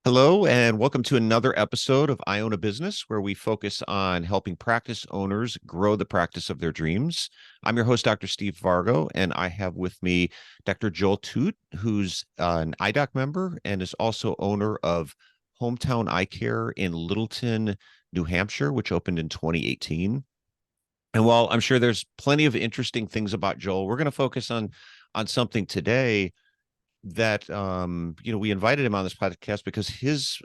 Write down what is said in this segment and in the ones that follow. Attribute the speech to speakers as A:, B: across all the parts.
A: Hello, and welcome to another episode of I Own a Business, where we focus on helping practice owners grow the practice of their dreams. I'm your host, Dr. Steve Vargo, and I have with me Dr. Joel Tuite, who's an IDOC member and is also owner of Hometown Eye Care in Littleton, New Hampshire, which opened in 2018. And while I'm sure there's plenty of interesting things about Joel, we're going to focus on something today that we invited him on this podcast because his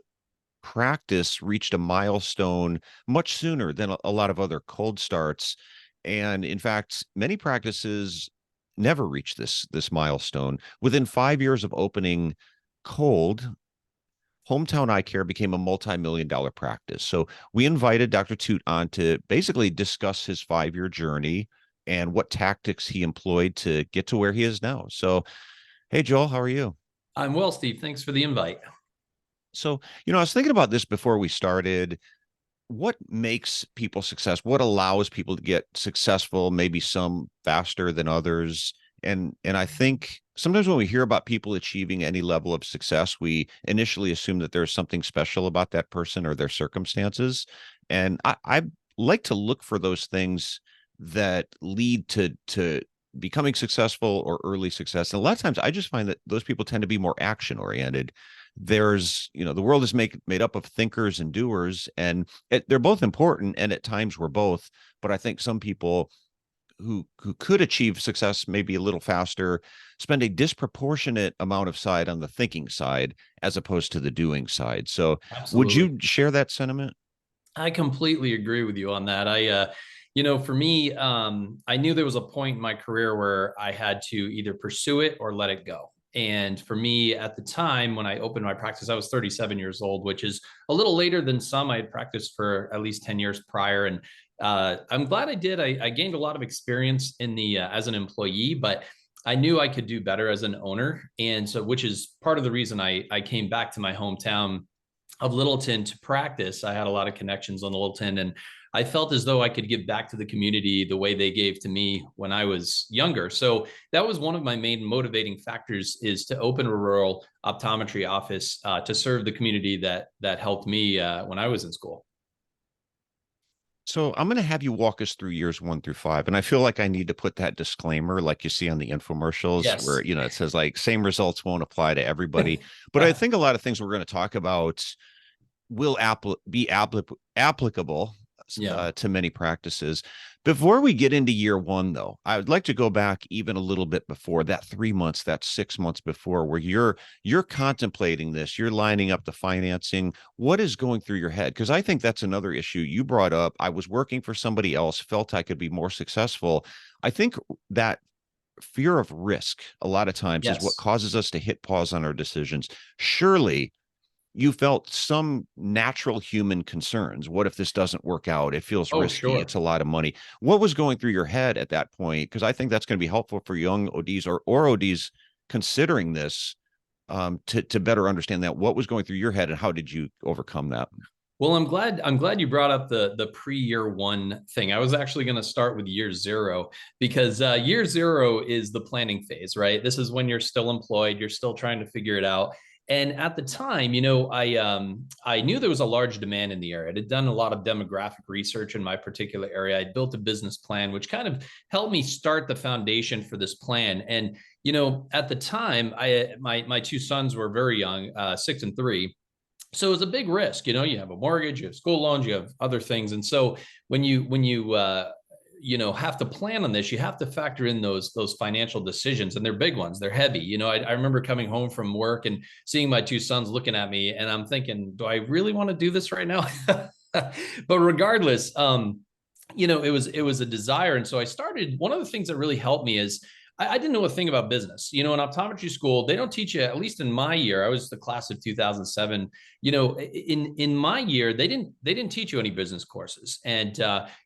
A: practice reached a milestone much sooner than a lot of other cold starts. And in fact, many practices never reach this milestone. Within 5 years of opening cold, Hometown Eye Care became a multi-million-dollar practice. So we invited Dr. Tuite on to basically discuss his 5-year journey and what tactics he employed to get to where he is now. So, hey, Joel, how are you?
B: I'm well, Steve. Thanks for the invite.
A: So, I was thinking about this before we started. What makes people successful? What allows people to get successful, maybe some faster than others? And I think sometimes when we hear about people achieving any level of success, we initially assume that there's something special about that person or their circumstances. And I like to look for those things that lead to becoming successful or early success. And a lot of times I just find that those people tend to be more action oriented. The world is made up of thinkers and doers, and they're both important, and at times we're both. But I think some people who could achieve success maybe a little faster spend a disproportionate amount of side on the thinking side as opposed to the doing side. So would
B: Absolutely.
A: you share that sentiment?
B: I completely agree with you on that. For me, I knew there was a point in my career where I had to either pursue it or let it go. And for me, at the time when I opened my practice, I was 37 years old, which is a little later than some. I had practiced for at least 10 years prior. And I'm glad I did. I gained a lot of experience in the as an employee, but I knew I could do better as an owner. And so, which is part of the reason I came back to my hometown of Littleton to practice. I had a lot of connections on the Littleton, and I felt as though I could give back to the community the way they gave to me when I was younger. So that was one of my main motivating factors, is to open a rural optometry office to serve the community that helped me when I was in school.
A: So I'm going to have you walk us through years 1 through 5. And I feel like I need to put that disclaimer, like you see on the infomercials where,
B: Yes.
A: it says like same results won't apply to everybody. But I think a lot of things we're going to talk about will be applicable
B: Yeah.
A: to many practices. Before we get into year one, though, I would like to go back even a little bit before that, 3 months, that 6 months before, where you're contemplating this, you're lining up the financing. What is going through your head? Because I think that's another issue you brought up. I was working for somebody else, felt I could be more successful. I think that fear of risk a lot of times is what
B: Yes.
A: causes us to hit pause on our decisions. Surely you felt some natural human concerns. What if this doesn't work out? It feels
B: Oh,
A: risky.
B: sure.
A: It's a lot of money. What was going through your head at that point? Because I think that's going to be helpful for young ODs or ODs considering this, to better understand that. What was going through your head and how did you overcome that?
B: Well, I'm glad you brought up the pre-year one thing. I was actually going to start with year zero, because year zero is the planning phase, right? This is when you're still employed, you're still trying to figure it out. And at the time, I knew there was a large demand in the area. I had done a lot of demographic research in my particular area. I built a business plan, which kind of helped me start the foundation for this plan. And at the time, my two sons were very young, 6 and 3. So it was a big risk. You have a mortgage, you have school loans, you have other things. And so when you have to plan on this, you have to factor in those financial decisions, and they're big ones. They're heavy. I remember coming home from work and seeing my two sons looking at me, and I'm thinking, do I really want to do this right now? But regardless, it was a desire. And so I started. One of the things that really helped me is I didn't know a thing about business. In optometry school, they don't teach you, at least in my year, I was the class of 2007. In my year, they didn't teach you any business courses. And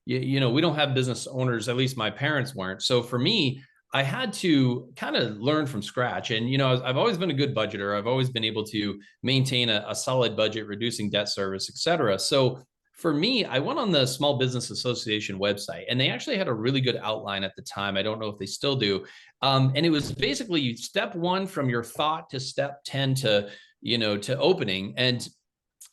B: we don't have business owners, at least my parents weren't. So for me, I had to kind of learn from scratch. And I've always been a good budgeter. I've always been able to maintain a solid budget, reducing debt service, et cetera. So for me, I went on the Small Business Association website, and they actually had a really good outline at the time. I don't know if they still do. And it was basically step one from your thought to step 10 to to opening. And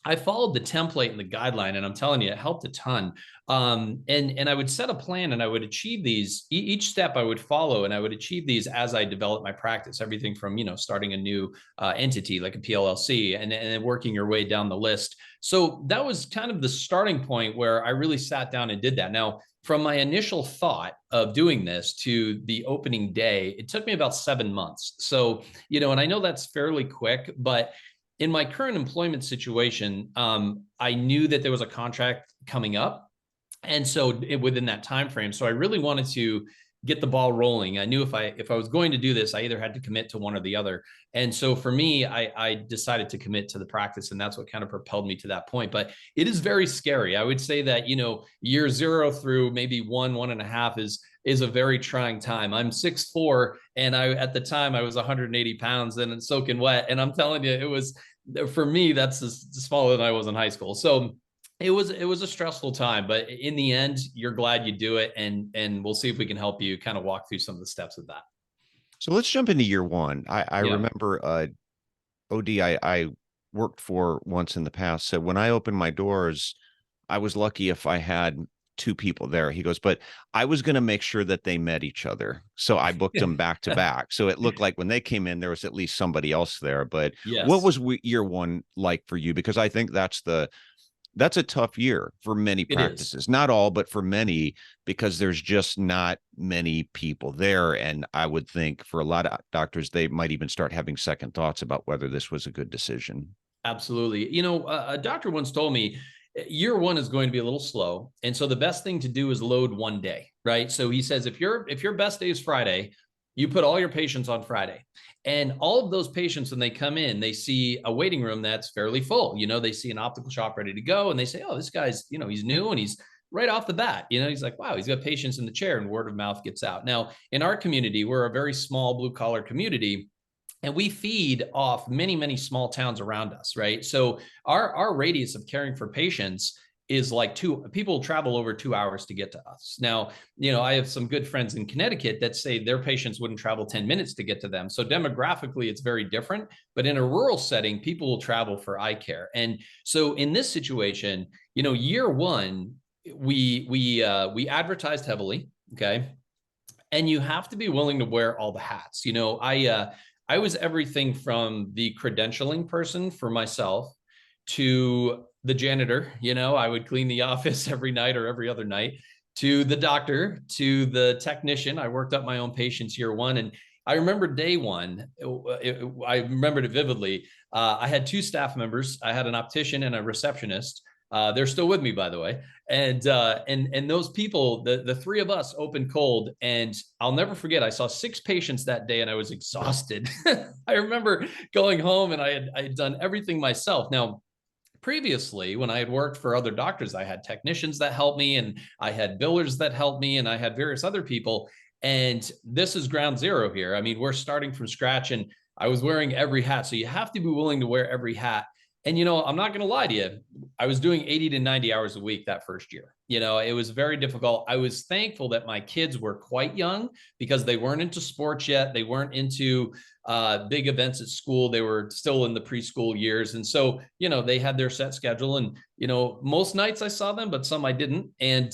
B: I followed the template and the guideline, and I'm telling you, it helped a ton. And I would set a plan, and I would achieve these. Each step I would follow, and I would achieve these as I developed my practice. Everything from starting a new entity like a PLLC, and then working your way down the list. So that was kind of the starting point where I really sat down and did that. Now, from my initial thought of doing this to the opening day, it took me about 7 months. So, and I know that's fairly quick, but in my current employment situation, I knew that there was a contract coming up, and so within that time frame, so I really wanted to get the ball rolling. I knew if I was going to do this, I either had to commit to one or the other. And so for me, I decided to commit to the practice, and that's what kind of propelled me to that point. But it is very scary. I would say that year 0 through maybe 1.5 is a very trying time. I'm 6'4", and at the time I was 180 pounds and it's soaking wet. And I'm telling you, it was, for me, that's smaller than I was in high school. So it was a stressful time, but in the end, you're glad you do it. And we'll see if we can help you kind of walk through some of the steps of that.
A: So let's jump into year one. I
B: Yeah.
A: remember OD I worked for once in the past said when I opened my doors, I was lucky if I had 2 people there. He goes, but I was going to make sure that they met each other. So I booked them back to back. So it looked like when they came in, there was at least somebody else there. But what
B: Yes,
A: was year one like for you? Because I think that's a tough year for many
B: it is.
A: practices, not all, but for many, because there's just not many people there. And I would think for a lot of doctors, they might even start having second thoughts about whether this was a good decision.
B: Absolutely. A doctor once told me year one is going to be a little slow. And so the best thing to do is load one day, right? So he says, if your best day is Friday, you put all your patients on Friday. And all of those patients, when they come in, they see a waiting room that's fairly full. They see an optical shop ready to go, and they say, oh, this guy's, he's new, and he's right off the bat, he's like, wow, he's got patients in the chair, and word of mouth gets out. Now, in our community, we're a very small blue collar community, and we feed off many, many small towns around us, right? So our radius of caring for patients is like people travel over 2 hours to get to us. Now, I have some good friends in Connecticut that say their patients wouldn't travel 10 minutes to get to them. So demographically, it's very different. But in a rural setting, people will travel for eye care. And so in this situation, year one, we advertised heavily, okay? And you have to be willing to wear all the hats. I was everything from the credentialing person for myself to the janitor. I would clean the office every night or every other night, to the doctor, to the technician. I worked up my own patients year one. And I remember day one, I remembered it vividly. I had 2 staff members. I had an optician and a receptionist. They're still with me, by the way. And those people, the 3 of us opened cold, and I'll never forget, I saw 6 patients that day and I was exhausted. I remember going home and I had done everything myself. Now, previously, when I had worked for other doctors, I had technicians that helped me, and I had billers that helped me, and I had various other people. And this is ground zero here. I mean, we're starting from scratch, and I was wearing every hat. So you have to be willing to wear every hat. And, I'm not going to lie to you. I was doing 80 to 90 hours a week that first year. It was very difficult. I was thankful that my kids were quite young because they weren't into sports yet. They weren't into big events at school. They were still in the preschool years. And so, they had their set schedule, and, most nights I saw them, but some I didn't. And,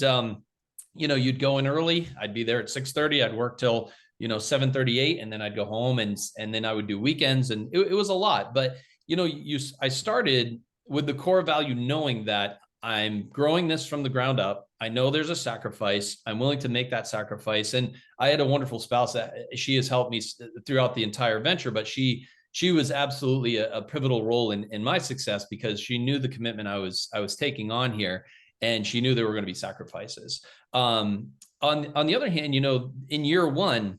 B: you'd go in early. I'd be there at 6:30. I'd work till, 7:38, and then I'd go home, and then I would do weekends, and it was a lot. But I started with the core value, knowing that I'm growing this from the ground up. I know there's a sacrifice. I'm willing to make that sacrifice. And I had a wonderful spouse that she has helped me throughout the entire venture, but she was absolutely a pivotal role in my success, because she knew the commitment I was taking on here, and she knew there were going to be sacrifices. On the other hand, in year one,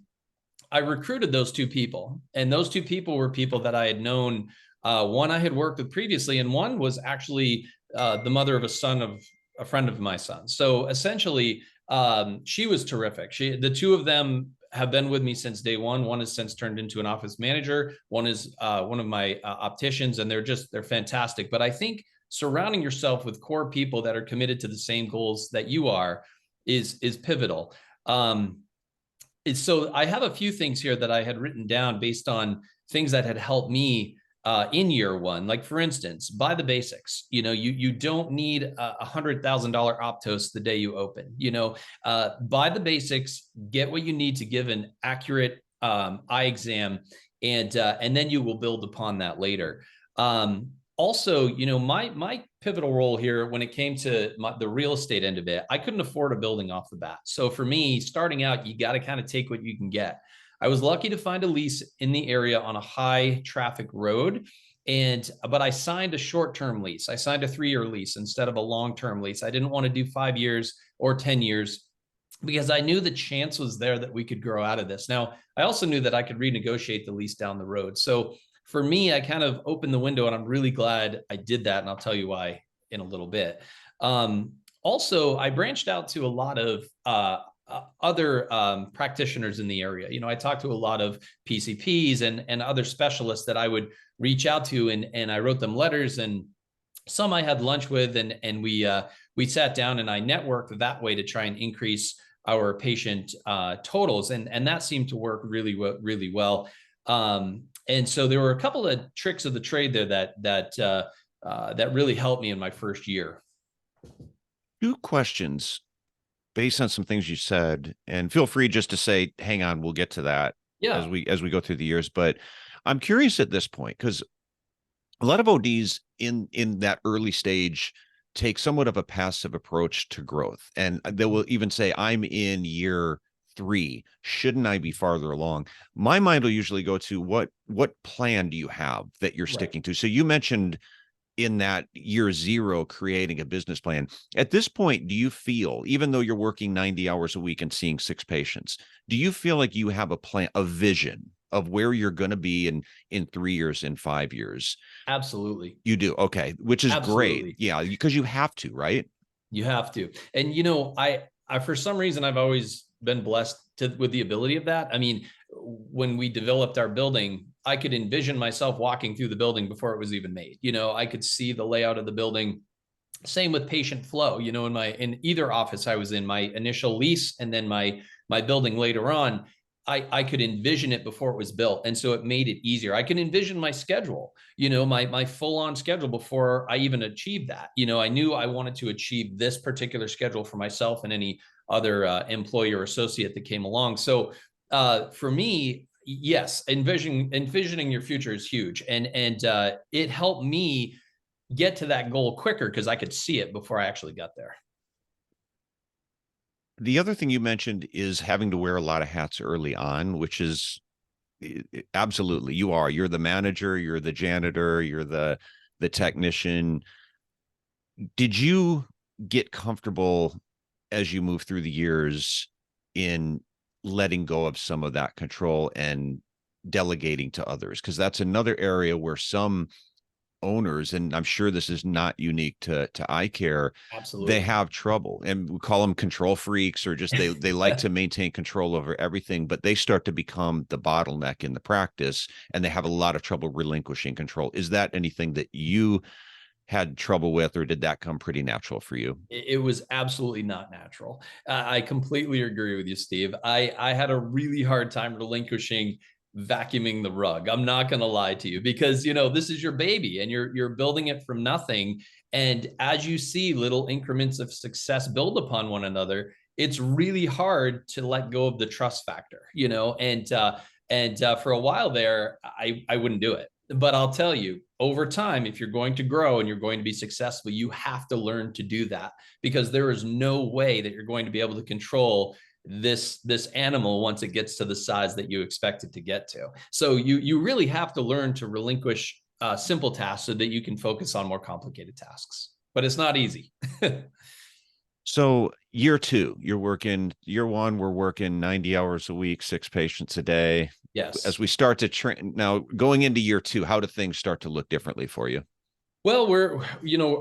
B: I recruited those 2 people, and those 2 people were people that I had known. One I had worked with previously, and one was actually the mother of a son of a friend of my son. So essentially, she was terrific. The 2 of them have been with me since day one. One has since turned into an office manager. One is one of my opticians, and they're fantastic. But I think surrounding yourself with core people that are committed to the same goals that you are is pivotal. So I have a few things here that I had written down based on things that had helped me in year one. Like for instance, buy the basics. You don't need a $100,000 Optos the day you open. Buy the basics, get what you need to give an accurate eye exam, and then you will build upon that later. Also, my pivotal role here when it came to the real estate end of it, I couldn't afford a building off the bat. So for me, starting out, you got to kind of take what you can get. I was lucky to find a lease in the area on a high traffic road. But I signed a short-term lease. I signed a 3-year lease instead of a long-term lease. I didn't want to do 5 years or 10 years because I knew the chance was there that we could grow out of this. Now, I also knew that I could renegotiate the lease down the road. So for me, I kind of opened the window, and I'm really glad I did that. And I'll tell you why in a little bit. Also, I branched out to a lot of other practitioners in the area. I talked to a lot of PCPs and other specialists that I would reach out to, and I wrote them letters, and some I had lunch with, and we sat down and I networked that way to try and increase our patient totals, and that seemed to work really well. And so there were a couple of tricks of the trade there that really helped me in my first year.
A: 2 questions based on some things you said, and feel free just to say, hang on, we'll get to that
B: Yeah.
A: as we go through the years. But I'm curious at this point, because a lot of ODs in that early stage take somewhat of a passive approach to growth. And they will even say, I'm in year 3. Shouldn't I be farther along? My mind will usually go to what plan do you have that you're sticking to? So you mentioned in that year 0 creating a business plan. At this point, do you feel, even though you're working 90 hours a week and seeing 6 patients, do you feel like you have a plan, a vision of where you're going to be in 3 years, in 5 years?
B: Absolutely.
A: You do. Okay. Which is
B: Absolutely
A: great. Yeah. Because you have to, right?
B: You have to. And I for some reason I've always been blessed with the ability of that. I mean, when we developed our building, I could envision myself walking through the building before it was even made. I could see the layout of the building. Same with patient flow. In either office I was in, my initial lease and then my building later on, I could envision it before it was built. And so it made it easier. I can envision my schedule, my full-on schedule before I even achieved that. I knew I wanted to achieve this particular schedule for myself and any other employee or associate that came along. So for me, yes, envisioning your future is huge. And it helped me get to that goal quicker because I could see it before I actually got there.
A: The other thing you mentioned is having to wear a lot of hats early on, which is absolutely, you're the manager, you're the janitor, you're the technician. Did you get comfortable as you move through the years in letting go of some of that control and delegating to others? Because that's another area where some owners, and I'm sure this is not unique to eye care,
B: Absolutely,
A: they have trouble, and we call them control freaks, or just they like to maintain control over everything, but they start to become the bottleneck in the practice, and they have a lot of trouble relinquishing control. Is that anything that you had trouble with, or did that come pretty natural for you?
B: It was absolutely not natural. I completely agree with you, Steve. I had a really hard time relinquishing vacuuming the rug. I'm not going to lie to you because, this is your baby and you're building it from nothing. And as you see little increments of success build upon one another, it's really hard to let go of the trust factor, and for a while there, I wouldn't do it. But I'll tell you, over time, if you're going to grow and you're going to be successful, you have to learn to do that, because there is no way that you're going to be able to control this animal once it gets to the size that you expect it to get to. So you really have to learn to relinquish simple tasks so that you can focus on more complicated tasks. But it's not easy.
A: So year 2, you're working. Year 1, we're working 90 hours a week, 6 patients a day.
B: Yes.
A: As we start to train now, going into year 2, how do things start to look differently for you?
B: Well,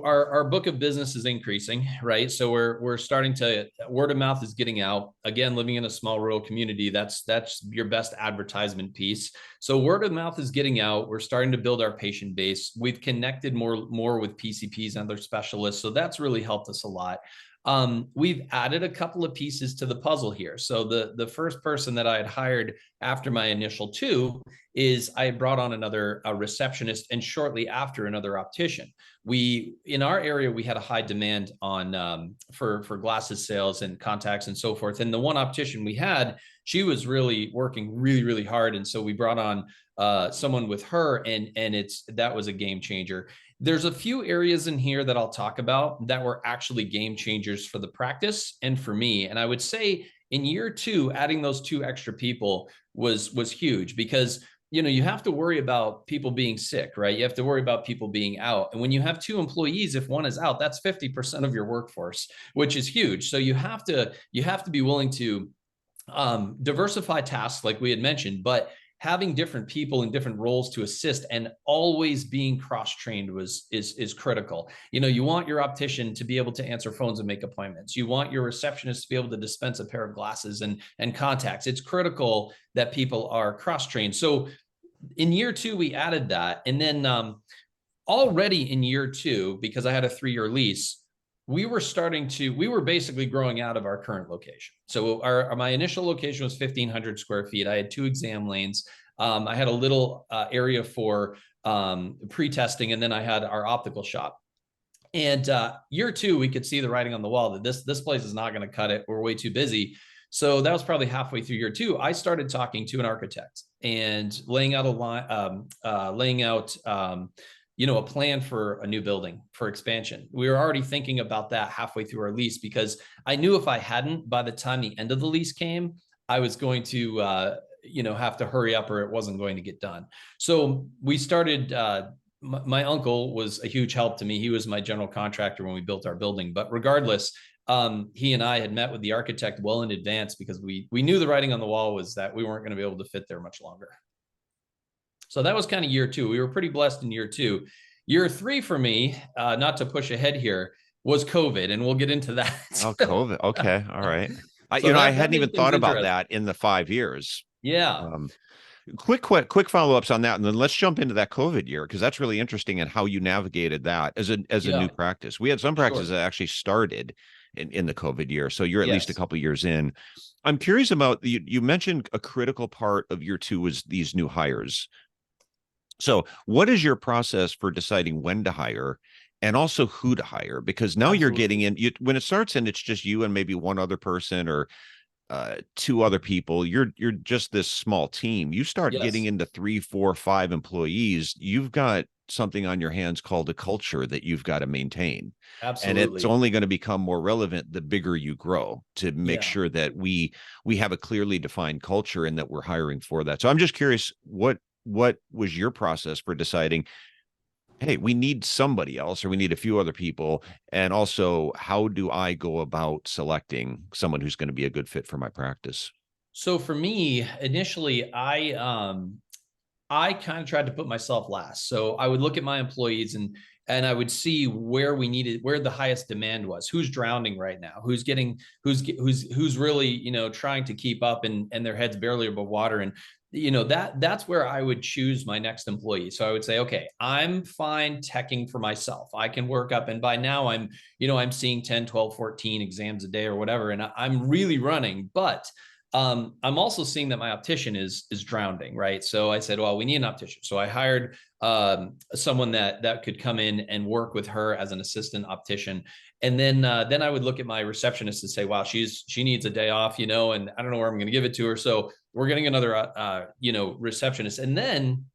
B: our book of business is increasing, right? So we're starting to, word of mouth is getting out. Again, living in a small rural community, that's your best advertisement piece. So word of mouth is getting out. We're starting to build our patient base. We've connected more with PCPs and other specialists. So that's really helped us a lot. We've added a couple of pieces to the puzzle here. So the first person that I had hired after my initial two is I brought on a receptionist, and shortly after, another optician. We, in our area, we had a high demand on for glasses sales and contacts and so forth. And the one optician we had, she was really working really hard, and so we brought on someone with her, and that was a game changer. There's a few areas in here that I'll talk about that were actually game changers for the practice and for me. And I would say in year two, adding those two extra people was huge, because you have to worry about people being sick, right? You have to worry about people being out. And when you have two employees, if one is out, that's 50% of your workforce, which is huge. So you have to be willing to diversify tasks, like we had mentioned, but having different people in different roles to assist and always being cross-trained is critical. You want your optician to be able to answer phones and make appointments. You want your receptionist to be able to dispense a pair of glasses and contacts. It's critical that people are cross-trained. So in year two, we added that. And then already in year two, because I had a 3-year lease, we were basically growing out of our current location. So my initial location was 1,500 square feet. I had 2 exam lanes. I had a little area for pre-testing, and then I had our optical shop. And year two, we could see the writing on the wall that this place is not going to cut it. We're way too busy. So that was probably halfway through year two. I started talking to an architect and laying out a plan for a new building for expansion. We were already thinking about that halfway through our lease, because I knew if I hadn't, by the time the end of the lease came, I was going to, have to hurry up, or it wasn't going to get done. So we started, my uncle was a huge help to me. He was my general contractor when we built our building. But regardless, he and I had met with the architect well in advance, because we knew the writing on the wall was that we weren't going to be able to fit there much longer. So that was kind of year two. We were pretty blessed in year two. Year three for me, not to push ahead here, was COVID, and we'll get into that.
A: Oh, COVID. Okay. All right.
B: So
A: I hadn't even thought about that in the 5 years.
B: Yeah.
A: Quick follow-ups on that, and then let's jump into that COVID year, because that's really interesting, and how you navigated that as a new practice. We had some practices that actually started in the COVID year, so you're at least a couple of years in. I'm curious about, you mentioned a critical part of year two was these new hires. So what is your process for deciding when to hire, and also who to hire? Because now you're getting in, when it starts and it's just you and maybe one other person, or 2 other people, you're just this small team. You start getting into 3, 4, 5 employees. You've got something on your hands called a culture that you've got to maintain.
B: Absolutely.
A: And it's only going to become more relevant the bigger you grow, to make sure that we have a clearly defined culture, and that we're hiring for that. So I'm just curious, what was your process for deciding, hey, we need somebody else, or we need a few other people? And also, how do I go about selecting someone who's going to be a good fit for my practice?
B: So for me, initially, I kind of tried to put myself last. So I would look at my employees, and I would see where the highest demand was, who's drowning right now, who's really, trying to keep up, and their heads barely above water. And that's where I would choose my next employee. So I would say, okay, I'm fine teching for myself. I can work up. And by now I'm seeing 10, 12, 14 exams a day or whatever. And I'm really running, but I'm also seeing that my optician is drowning, right? So I said, well, we need an optician. So I hired someone that could come in and work with her as an assistant optician. And then I would look at my receptionist and say, wow, she needs a day off, and I don't know where I'm going to give it to her. So we're getting another, receptionist. And then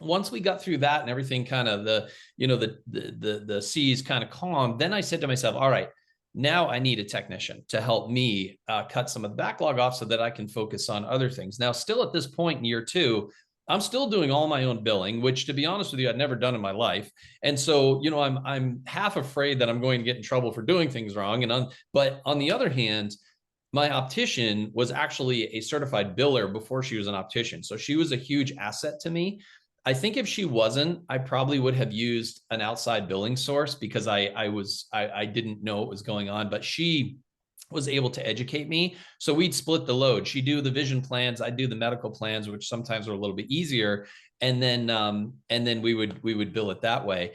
B: once we got through that and everything kind of the seas kind of calmed, then I said to myself, all right, now I need a technician to help me cut some of the backlog off, so that I can focus on other things. Now, still at this point in year two, I'm still doing all my own billing, which, to be honest with you, I'd never done in my life. And so, I'm half afraid that I'm going to get in trouble for doing things wrong. But on the other hand, my optician was actually a certified biller before she was an optician. So she was a huge asset to me. I think if she wasn't, I probably would have used an outside billing source, because I didn't know what was going on, but she was able to educate me. So we'd split the load. She'd do the vision plans, I'd do the medical plans, which sometimes are a little bit easier. And then we would bill it that way.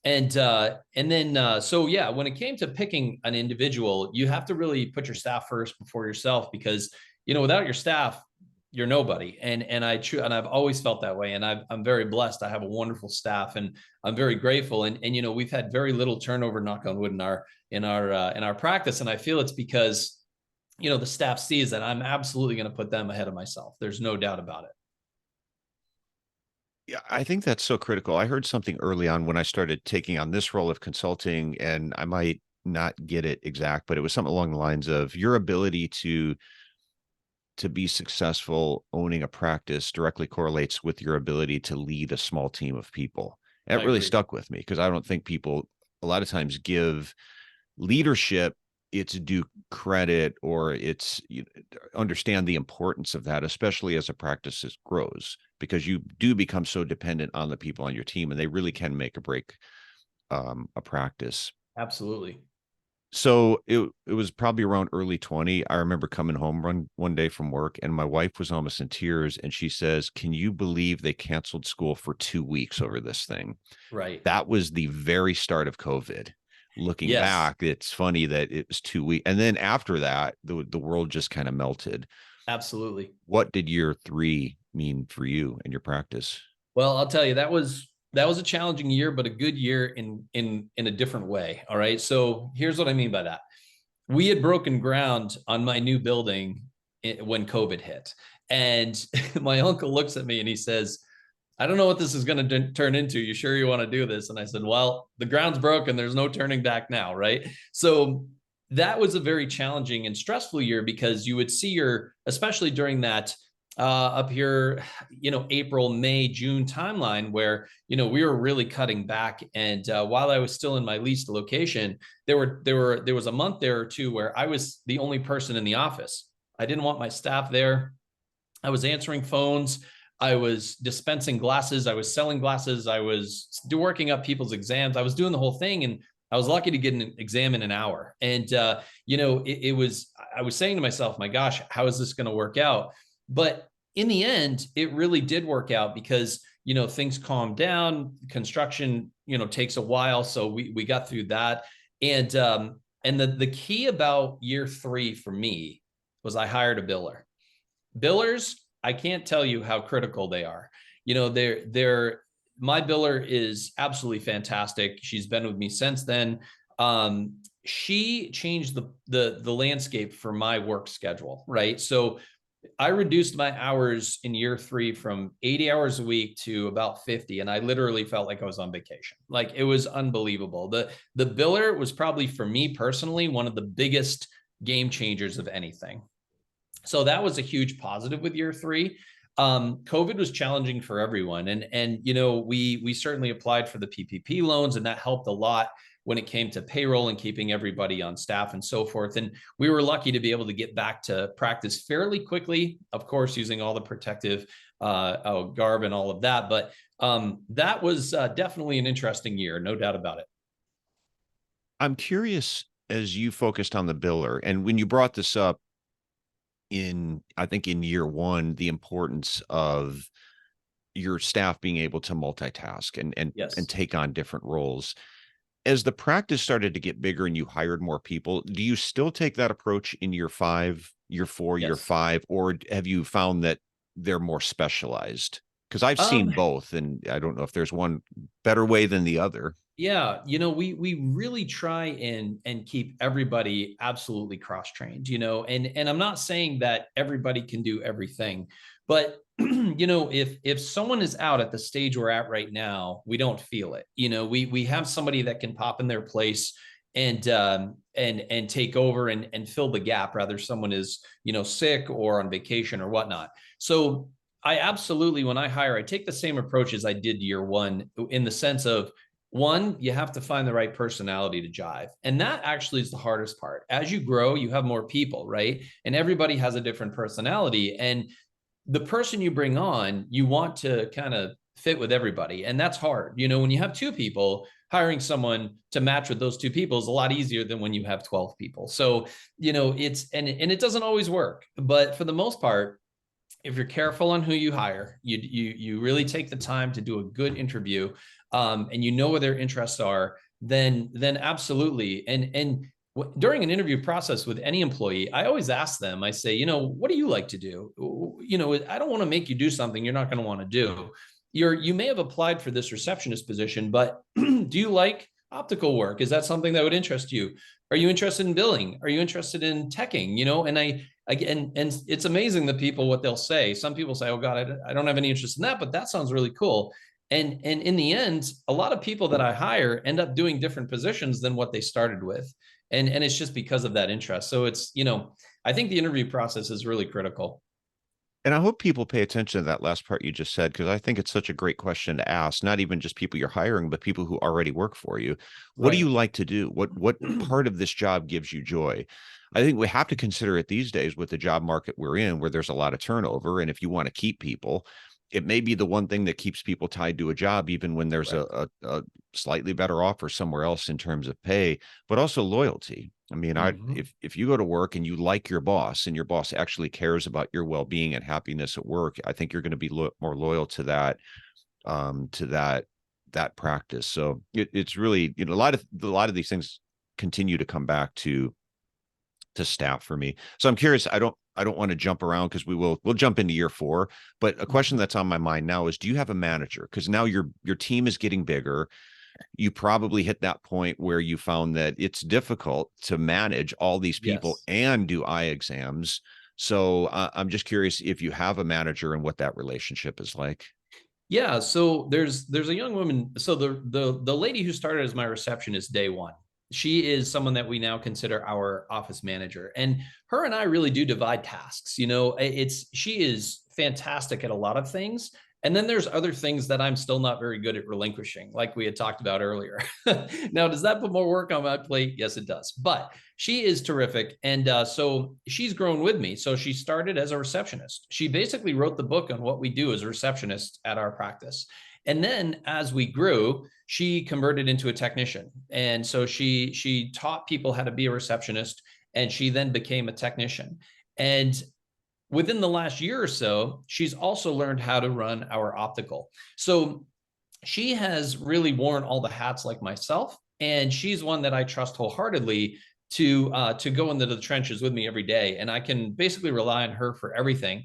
B: So yeah, when it came to picking an individual, you have to really put your staff first before yourself, because, without your staff, you're nobody. And I've always felt that way. And I'm very blessed. I have a wonderful staff, and I'm very grateful. And we've had very little turnover, knock on wood, in our practice. And I feel it's because, the staff sees that I'm absolutely going to put them ahead of myself. There's no doubt about it.
A: Yeah, I think that's so critical. I heard something early on when I started taking on this role of consulting, and I might not get it exact, but it was something along the lines of your ability to be successful owning a practice directly correlates with your ability to lead a small team of people. That
B: I
A: really
B: agree.
A: stuck with me because I don't think people a lot of times give leadership its due credit, or understand the importance of that, especially as a practice grows, because you do become so dependent on the people on your team, and they really can make or break a practice.
B: Absolutely.
A: So it was probably around early 20. I remember coming home one day from work, and my wife was almost in tears, and she says, "Can you believe they canceled school for 2 weeks over this thing?"
B: Right.
A: That was the very start of COVID. Looking
B: Yes,
A: back, it's funny that it was 2 weeks. And then after that, the world just kind of melted.
B: absolutely.
A: What did year three mean for you and your practice?
B: Well, I'll tell you, that was a challenging year, but a good year in a different way. All right. So here's what I mean by that. We had broken ground on my new building when COVID hit. And my uncle looks at me and he says, "I don't know what this is going to turn into. You sure you want to do this?" And I said, "Well, the ground's broken. There's no turning back now." Right. So that was a very challenging and stressful year, because you would see especially during that up here, April, May, June timeline, where, we were really cutting back. And while I was still in my leased location, there was a month there or two where I was the only person in the office. I didn't want my staff there. I was answering phones. I was dispensing glasses. I was selling glasses. I was working up people's exams. I was doing the whole thing. And I was lucky to get an exam in an hour. And, I was saying to myself, my gosh, how is this going to work out? But in the end, it really did work out, because, things calmed down. Construction, takes a while. So we got through that. And the key about year three for me was I hired a biller. Billers, I can't tell you how critical they are. They're my biller is absolutely fantastic. She's been with me since then. She changed the landscape for my work schedule, right? So I reduced my hours in year three from 80 hours a week to about 50. And I literally felt like I was on vacation. Like, it was unbelievable. The biller was probably, for me personally, one of the biggest game changers of anything. So that was a huge positive with year three. COVID was challenging for everyone, and we certainly applied for the PPP loans, and that helped a lot when it came to payroll and keeping everybody on staff and so forth. And we were lucky to be able to get back to practice fairly quickly, of course, using all the protective garb and all of that. But that was definitely an interesting year, no doubt about it.
A: I'm curious, as you focused on the biller, and when you brought this up I think in year one, the importance of your staff being able to multitask and
B: Yes.
A: take on different roles. As the practice started to get bigger and you hired more people, do you still take that approach in year five, year four, year
B: Yes.
A: five, or have you found that they're more specialized? Because I've seen
B: Um,
A: both, and I don't know if there's one better way than the other.
B: Yeah, we really try and keep everybody absolutely cross-trained, and I'm not saying that everybody can do everything, but if someone is out at the stage we're at right now, we don't feel it. We have somebody that can pop in their place and take over and fill the gap, rather someone is, sick or on vacation or whatnot. So I absolutely, when I hire, I take the same approach as I did year one, in the sense of, one, you have to find the right personality to jive. And that actually is the hardest part. As you grow, you have more people, right? And everybody has a different personality. And the person you bring on, you want to kind of fit with everybody. And that's hard. When you have two people, hiring someone to match with those two people is a lot easier than when you have 12 people. So, and it doesn't always work. But for the most part, if you're careful on who you hire, you really take the time to do a good interview, and you know where their interests are, then absolutely. And during an interview process with any employee, I always ask them, I say, what do you like to do? I don't want to make you do something you're not going to want to do. You may have applied for this receptionist position, but do you like optical work? Is that something that would interest you? Are you interested in billing? Are you interested in teching? And and it's amazing the people, what they'll say. Some people say, oh God, I don't have any interest in that, but that sounds really cool. And in the end, a lot of people that I hire end up doing different positions than what they started with. And it's just because of that interest. So it's, I think the interview process is really critical.
A: And I hope people pay attention to that last part you just said, because I think it's such a great question to ask, not even just people you're hiring, but people who already work for you. What do
B: Right.
A: you like to do? What part of this job gives you joy? I think we have to consider it these days with the job market we're in, where there's a lot of turnover. And if you want to keep people, it may be the one thing that keeps people tied to a job, even when there's
B: Right.
A: a slightly better offer somewhere else in terms of pay, but also loyalty. I mean,
B: Mm-hmm.
A: if you go to work and you like your boss and your boss actually cares about your well-being and happiness at work, I think you're going to be more loyal to that practice. So it's really, a lot of these things continue to come back to staff for me. So I'm curious, I don't want to jump around because we'll jump into year 4, but a question that's on my mind now is, do you have a manager? Because now your team is getting bigger. You probably hit that point where you found that it's difficult to manage all these people
B: Yes.
A: and do eye exams. So I'm just curious if you have a manager and what that relationship is like.
B: Yeah, so there's a young woman. So the lady who started as my receptionist day one, she is someone that we now consider our office manager, and her and I really do divide tasks. She is fantastic at a lot of things, and then there's other things that I'm still not very good at relinquishing, like we had talked about earlier. Now, does that put more work on my plate? Yes, it does. But she is terrific, and so she's grown with me. So she started as a receptionist. She basically wrote the book on what we do as a receptionist at our practice. And then as we grew, she converted into a technician. And so she taught people how to be a receptionist, and she then became a technician. And within the last year or so, she's also learned how to run our optical. So she has really worn all the hats like myself, and she's one that I trust wholeheartedly to go into the trenches with me every day, and I can basically rely on her for everything.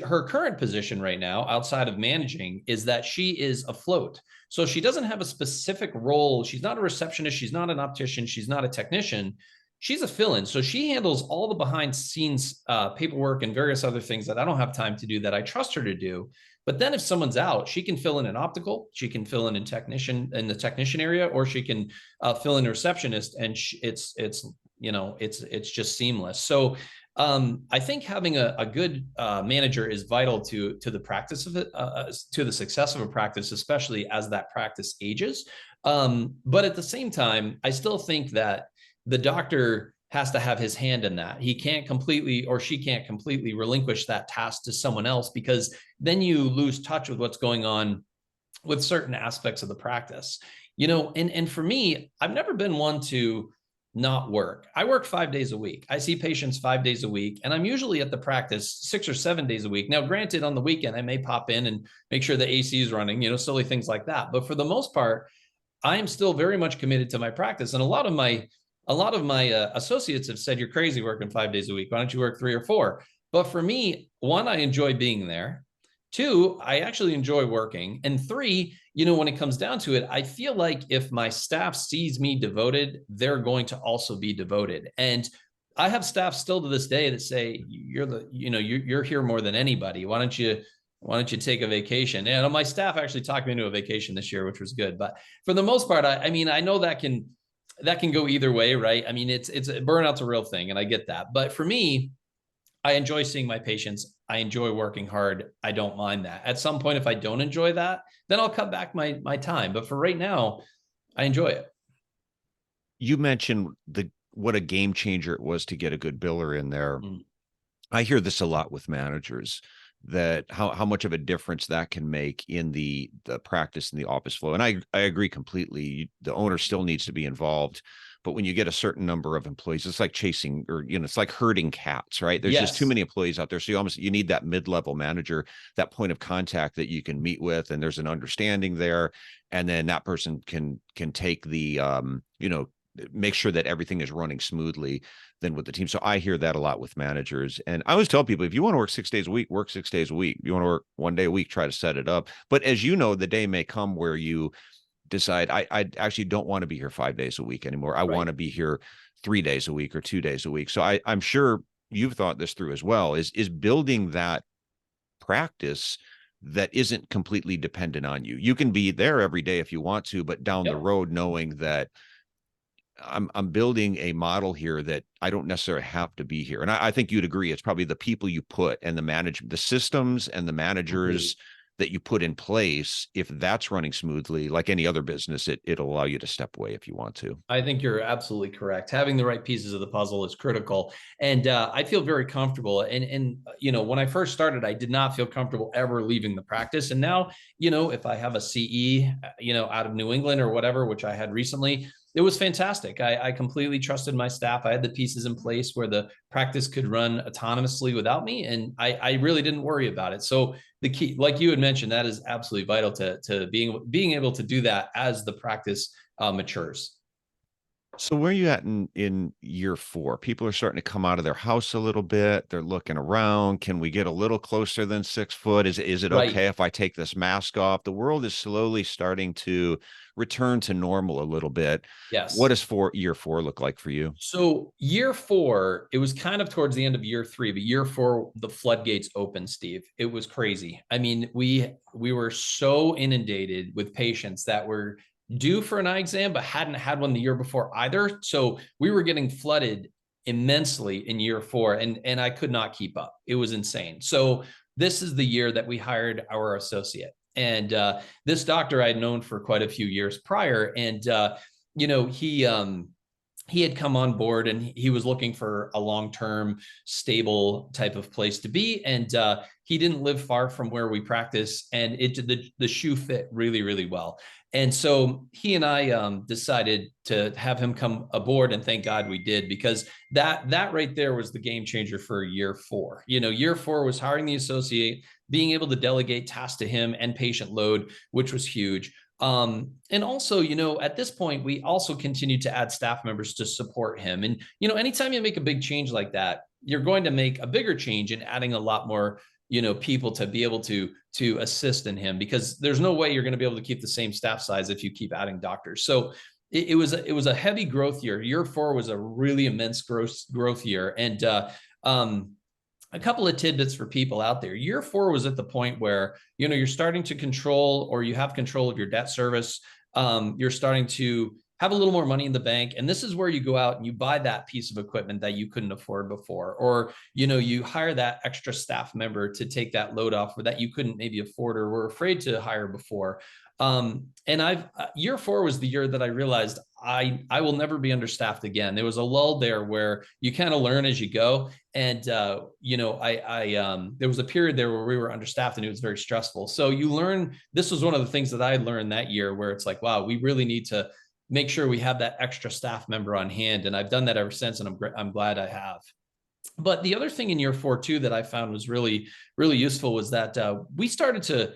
B: Her current position right now, outside of managing, is that she is afloat. So she doesn't have a specific role. She's not a receptionist. She's not an optician. She's not a technician. She's a fill-in. So she handles all the behind-scenes paperwork and various other things that I don't have time to do that I trust her to do. But then if someone's out, she can fill in an optical, she can fill in technician in the technician area, or she can fill in a receptionist, and it's just seamless. So I think having a good manager is vital to the practice of it, to the success of a practice, especially as that practice ages. But at the same time, I still think that the doctor has to have his hand in that. He can't completely, or she can't completely relinquish that task to someone else, because then you lose touch with what's going on with certain aspects of the practice. And for me, I've never been one to not work. I work 5 days a week. I see patients 5 days a week, and I'm usually at the practice 6 or 7 days a week. Now, granted, on the weekend, I may pop in and make sure the AC is running, silly things like that. But for the most part, I am still very much committed to my practice. And a lot of my associates have said, you're crazy working 5 days a week. Why don't you work 3 or 4? But for me, one, I enjoy being there. Two, I actually enjoy working. And three, when it comes down to it, I feel like if my staff sees me devoted, they're going to also be devoted. And I have staff still to this day that say, you're here more than anybody. Why don't you take a vacation? And my staff actually talked me into a vacation this year, which was good. But for the most part, I mean, I know that can go either way, right? I mean, it's burnout's a real thing, and I get that. But for me, I enjoy seeing my patients. I enjoy working hard. I don't mind that. At some point, if I don't enjoy that, then I'll cut back my time. But for right now, I enjoy it.
A: You mentioned what a game changer it was to get a good biller in there.
B: Mm.
A: I hear this a lot with managers, that how much of a difference that can make in the practice and the office flow. And I agree completely. The owner still needs to be involved, but when you get a certain number of employees, it's like chasing, or it's like herding cats, right? There's just too
B: Yes.
A: many employees out there. So you need that mid-level manager, that point of contact that you can meet with, and there's an understanding there, and then that person can take the make sure that everything is running smoothly than with the team. So I hear that a lot with managers. And I always tell people, if you want to work 6 days a week, work 6 days a week. If you want to work one day a week, try to set it up. But as you know, the day may come where you decide, I actually don't want to be here 5 days a week anymore. I want
B: Right.
A: to be here 3 days a week or 2 days a week. So I'm sure you've thought this through as well, is building that practice that isn't completely dependent on you. You can be there every day if you want to, but down the
B: Yep.
A: road, knowing that I'm building a model here that I don't necessarily have to be here. And I think you'd agree. It's probably the people you put and the management, the systems and the
B: Completely.
A: managers that you put in place. If that's running smoothly, like any other business, it'll allow you to step away if you want to.
B: I think you're absolutely correct. Having the right pieces of the puzzle is critical, and I feel very comfortable. And when I first started, I did not feel comfortable ever leaving the practice. And now, if I have a CE, out of New England or whatever, which I had recently, it was fantastic. I completely trusted my staff. I had the pieces in place where the practice could run autonomously without me, and I really didn't worry about it. So the key, like you had mentioned, that is absolutely vital to being able to do that as the practice matures.
A: So where are you at in year 4? People are starting to come out of their house a little bit. They're looking around. Can we get a little closer than 6 foot? Is it
B: Right.
A: okay if I take this mask off? The world is slowly starting to return to normal a little bit. What
B: Yes.
A: does year 4 look like for you?
B: So year four, it was kind of towards the end of year three, but year four, the floodgates opened, Steve. It was crazy. I mean, we were so inundated with patients that were due for an eye exam, but hadn't had one the year before either. So we were getting flooded immensely in year four, and I could not keep up. It was insane. So this is the year that we hired our associate. And this doctor I had known for quite a few years prior. And you know, he had come on board and he was looking for a long-term stable type of place to be, and he didn't live far from where we practice, and the shoe fit really, really well. And so he and I decided to have him come aboard, and thank God we did, because that right there was the game changer for year four. Year four was hiring the associate, being able to delegate tasks to him and patient load, which was huge. And also, at this point, we also continue to add staff members to support him. And, anytime you make a big change like that, you're going to make a bigger change in adding a lot more, people to be able to assist in him, because there's no way you're going to be able to keep the same staff size if you keep adding doctors. So it was a heavy growth year. Year four was a really immense growth year. And, a couple of tidbits for people out there. Year four was at the point where, you're starting to control, or you have control of your debt service. You're starting to have a little more money in the bank. And this is where you go out and you buy that piece of equipment that you couldn't afford before, or, you hire that extra staff member to take that load off, or that you couldn't maybe afford or were afraid to hire before. And year four was the year that I realized I will never be understaffed again. There was a lull there where you kind of learn as you go. And, there was a period there where we were understaffed and it was very stressful. So you learn, this was one of the things that I learned that year, where it's like, wow, we really need to make sure we have that extra staff member on hand. And I've done that ever since. And I'm glad I have. But the other thing in year four too that I found was really, really useful was that we started to,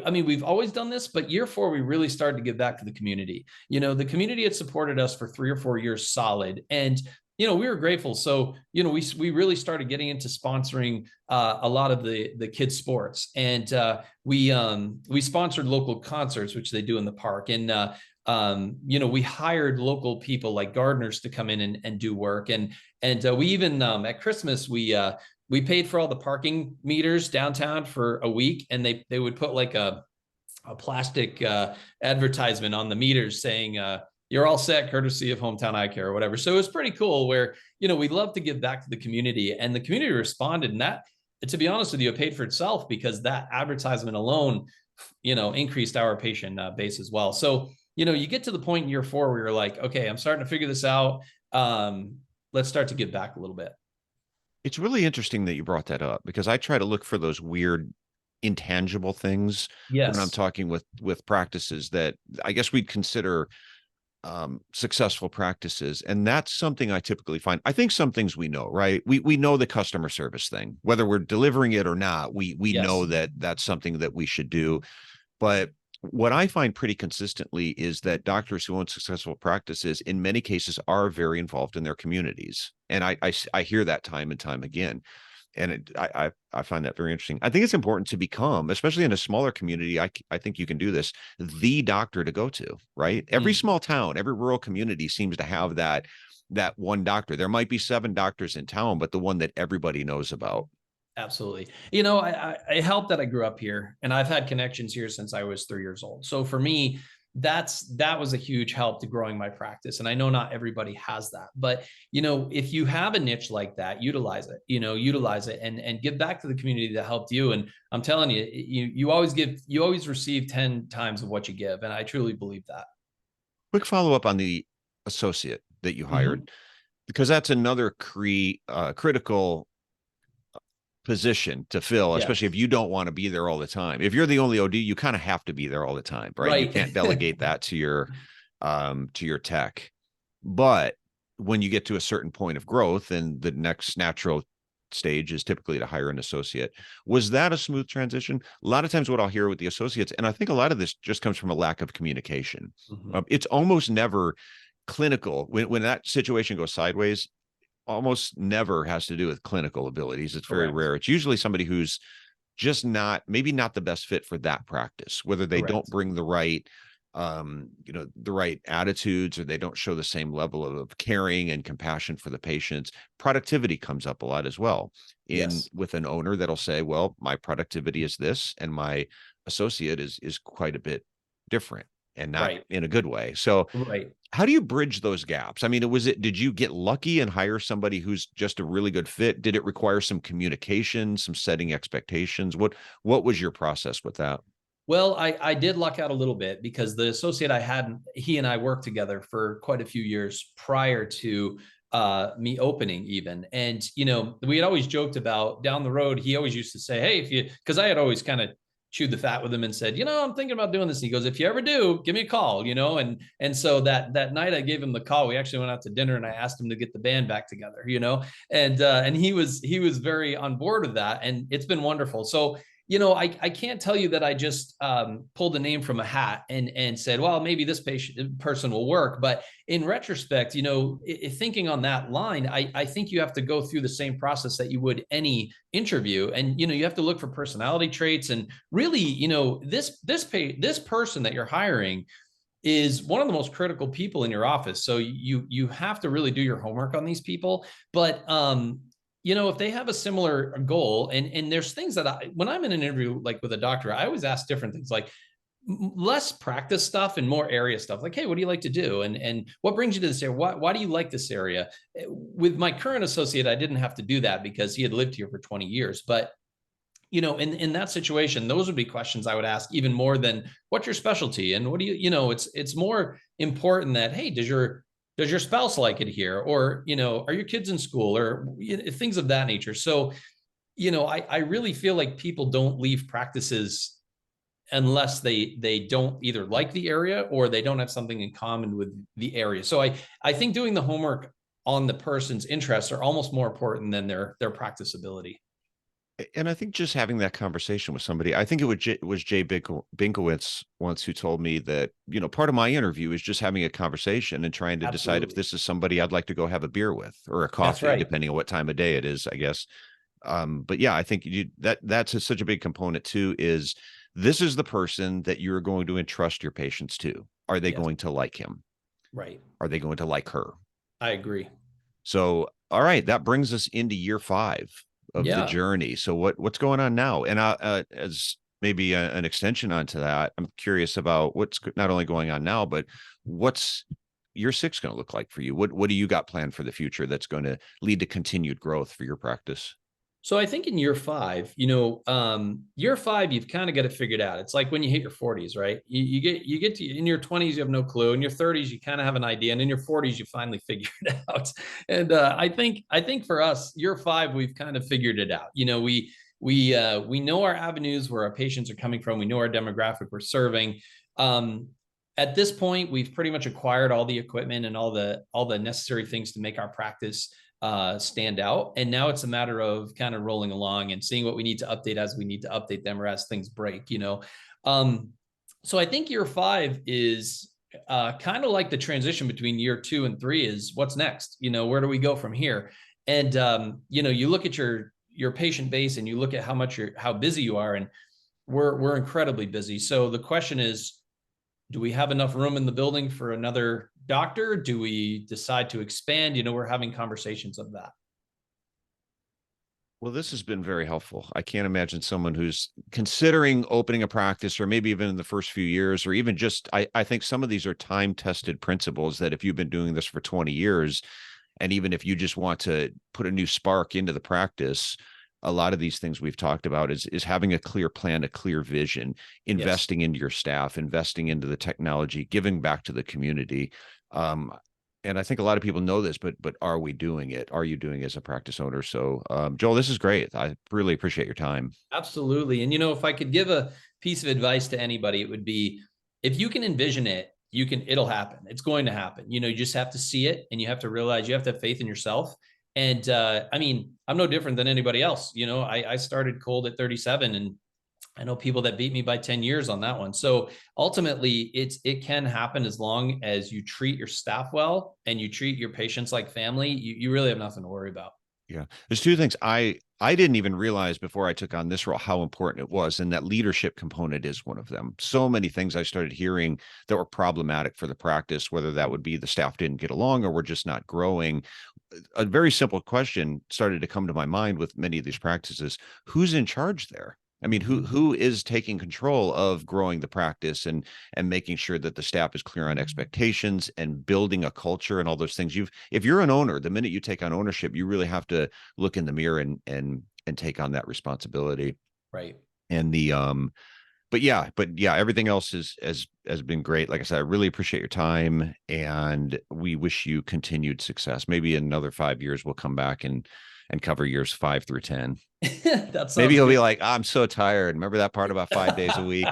B: I mean, we've always done this, but year four, we really started to give back to the community. The community had supported us for 3 or 4 years solid. And, we were grateful. So, we really started getting into sponsoring a lot of the kids sports. And we sponsored local concerts, which they do in the park. And, we hired local people like gardeners to come in and do work. And we even at Christmas, we paid for all the parking meters downtown for a week, and they would put like a plastic advertisement on the meters saying, you're all set, courtesy of Hometown Eye Care or whatever. So it was pretty cool where, we love to give back to the community, and the community responded. And that, to be honest with you, it paid for itself, because that advertisement alone, increased our patient base as well. So, you get to the point in year four where you're like, okay, I'm starting to figure this out. Let's start to give back a little bit.
A: It's really interesting that you brought that up, because I try to look for those weird intangible things when I'm
B: Yes.
A: talking with practices that I guess we'd consider successful practices. And that's something I typically find. I think some things we know, right? We know the customer service thing, whether we're delivering it or not, we know
B: Yes.
A: that that's something that we should do. But what I find pretty consistently is that doctors who own successful practices, in many cases, are very involved in their communities, and I hear that time and time again, and I find that very interesting. I think it's important to become, especially in a smaller community. I think you can do this. The doctor to go to, right? Every
B: Mm.
A: small town, every rural community seems to have that one doctor. There might be 7 doctors in town, but the one that everybody knows about.
B: Absolutely. I helped that I grew up here and I've had connections here since I was 3 years old. So for me, that was a huge help to growing my practice. And I know not everybody has that, but if you have a niche like that, utilize it, utilize it and give back to the community that helped you. And I'm telling you, you always receive 10 times of what you give. And I truly believe that.
A: Quick follow up on the associate that you
B: Mhm.
A: hired, because that's another critical position to fill, especially if
B: Yes.
A: you don't want to be there all the time. If you're the only OD, you kind of have to be there all the time, right? You
B: Right.
A: can't delegate that to your tech. But when you get to a certain point of growth, and the next natural stage is typically to hire an associate. Was that a smooth transition? A lot of times what I'll hear with the associates, and I think a lot of this just comes from a lack of communication.
B: Mhm.
A: It's almost never clinical. When that situation goes sideways, almost never has to do with clinical abilities. It's very
B: Correct.
A: rare. It's usually somebody who's just maybe not the best fit for that practice, whether they don't
B: Correct.
A: bring the right attitudes, or they don't show the same level of caring and compassion for the patients. Productivity comes up a lot as well in
B: Yes.
A: with an owner that'll say, well, my productivity is this and my associate is quite a bit different, and not
B: Right.
A: in a good way. So
B: Right.
A: how do you bridge those gaps? I mean, did you get lucky and hire somebody who's just a really good fit? Did it require some communication, some setting expectations? What was your process with that?
B: Well, I did luck out a little bit because the associate I had, he and I worked together for quite a few years prior to me opening even. And, we had always joked about down the road, he always used to say, hey, because I had always kind of chewed the fat with him and said, I'm thinking about doing this. And he goes, if you ever do, give me a call, and so that night I gave him the call. We actually went out to dinner and I asked him to get the band back together, and he was very on board with that. And it's been wonderful. So I can't tell you that I just pulled a name from a hat and said, well, maybe this person will work. But in retrospect, thinking on that line, I think you have to go through the same process that you would any interview. And, you have to look for personality traits. And really, this person that you're hiring is one of the most critical people in your office. So you have to really do your homework on these people. But if they have a similar goal, and there's things that when I'm in an interview like with a doctor, I always ask different things like less practice stuff and more area stuff. Like, hey, what do you like to do? And what brings you to this area? Why do you like this area? With my current associate, I didn't have to do that because he had lived here for 20 years. But in that situation, those would be questions I would ask even more than what's your specialty and what do it's more important that, hey, does your spouse like it here? Or, are your kids in school or things of that nature? So, I really feel like people don't leave practices unless they don't either like the area or they don't have something in common with the area. So I think doing the homework on the person's interests are almost more important than their practice ability.
A: And I think just having that conversation with somebody, I think it was Jay Binkowitz once who told me that, part of my interview is just having a conversation and trying to decide if
B: Absolutely.
A: this is somebody I'd like to go have a beer with or a
B: That's
A: coffee,
B: right.
A: depending on what time of day it is, I guess. But yeah, I think such a big component too, is this is the person that you're going to entrust your patients to. Are they
B: Yes.
A: going to like him?
B: Right.
A: Are they going to like her?
B: I agree.
A: So, all right, that brings us into year 5 of the
B: Yeah.
A: journey. So what's going on now? And as maybe an extension onto that, I'm curious about what's not only going on now, but what's year 6 going to look like for you? What do you got planned for the future that's going to lead to continued growth for your practice?
B: So I think in year five, you've kind of got it figured out. It's like when you hit your 40s, right? You get to in your 20s, you have no clue. In your 30s, you kind of have an idea, and in your 40s, you finally figure it out. And I think for us, year 5, we've kind of figured it out. We know our avenues where our patients are coming from. We know our demographic we're serving. Um, at this point, we've pretty much acquired all the equipment and all the necessary things to make our practice stand out. And now it's a matter of kind of rolling along and seeing what we need to update as we need to update them or as things break. Um, So I think year 5 is kind of like the transition between year 2 and 3 is what's next? Where do we go from here? And you look at your patient base and you look at how busy you are, and we're incredibly busy. So the question is, do we have enough room in the building for another doctor? Do we decide to expand? We're having conversations of that.
A: Well, this has been very helpful. I can't imagine someone who's considering opening a practice, or maybe even in the first few years, or even just, I think some of these are time-tested principles that if you've been doing this for 20 years, and even if you just want to put a new spark into the practice, a lot of these things we've talked about is having a clear plan, a clear vision,
B: Yes.
A: investing into your staff, investing into the technology, giving back to the community. Um, and I think a lot of people know this, but are we doing it? Are you doing it as a practice owner? So, Joel, this is great. I really appreciate your time.
B: Absolutely. And if I could give a piece of advice to anybody, it would be, if you can envision it, it'll happen. It's going to happen. You just have to see it, and you have to realize you have to have faith in yourself. And I mean, I'm no different than anybody else. I started cold at 37, and I know people that beat me by 10 years on that one. So ultimately, it can happen as long as you treat your staff well and you treat your patients like family. You really have nothing to worry about.
A: Yeah. There's two things I didn't even realize before I took on this role how important it was, and that leadership component is one of them. So many things I started hearing that were problematic for the practice, whether that would be the staff didn't get along or we're just not growing. A very simple question started to come to my mind with many of these practices. Who's in charge there? I mean, who is taking control of growing the practice and making sure that the staff is clear on expectations and building a culture and all those things. If you're an owner, the minute you take on ownership, you really have to look in the mirror and take on that responsibility.
B: Right.
A: And but yeah, everything else has been great. Like I said, I really appreciate your time, and we wish you continued success. Maybe in another 5 years we'll come back and cover years 5 through 10.
B: That
A: Maybe
B: sounds
A: he'll
B: good.
A: be like, I'm so tired. Remember that part about 5 days a week?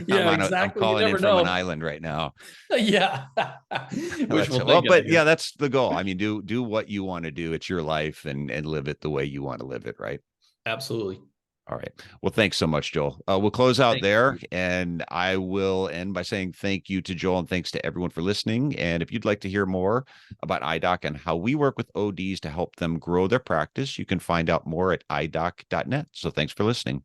B: Yeah,
A: I'm
B: exactly. You
A: calling in
B: never
A: from an
B: know.
A: island right now.
B: Yeah.
A: That's
B: Wishful
A: it. Well,
B: thinking, I
A: but
B: guess.
A: yeah, that's the goal. I mean, do what you want to do. It's your life, and live it the way you want to live it, right?
B: Absolutely.
A: All right. Well, thanks so much, Joel. We'll close out
B: Thank
A: there,
B: you.
A: and I will end by saying thank you to Joel and thanks to everyone for listening. And if you'd like to hear more about iDoc and how we work with ODs to help them grow their practice, you can find out more at idoc.net. So thanks for listening.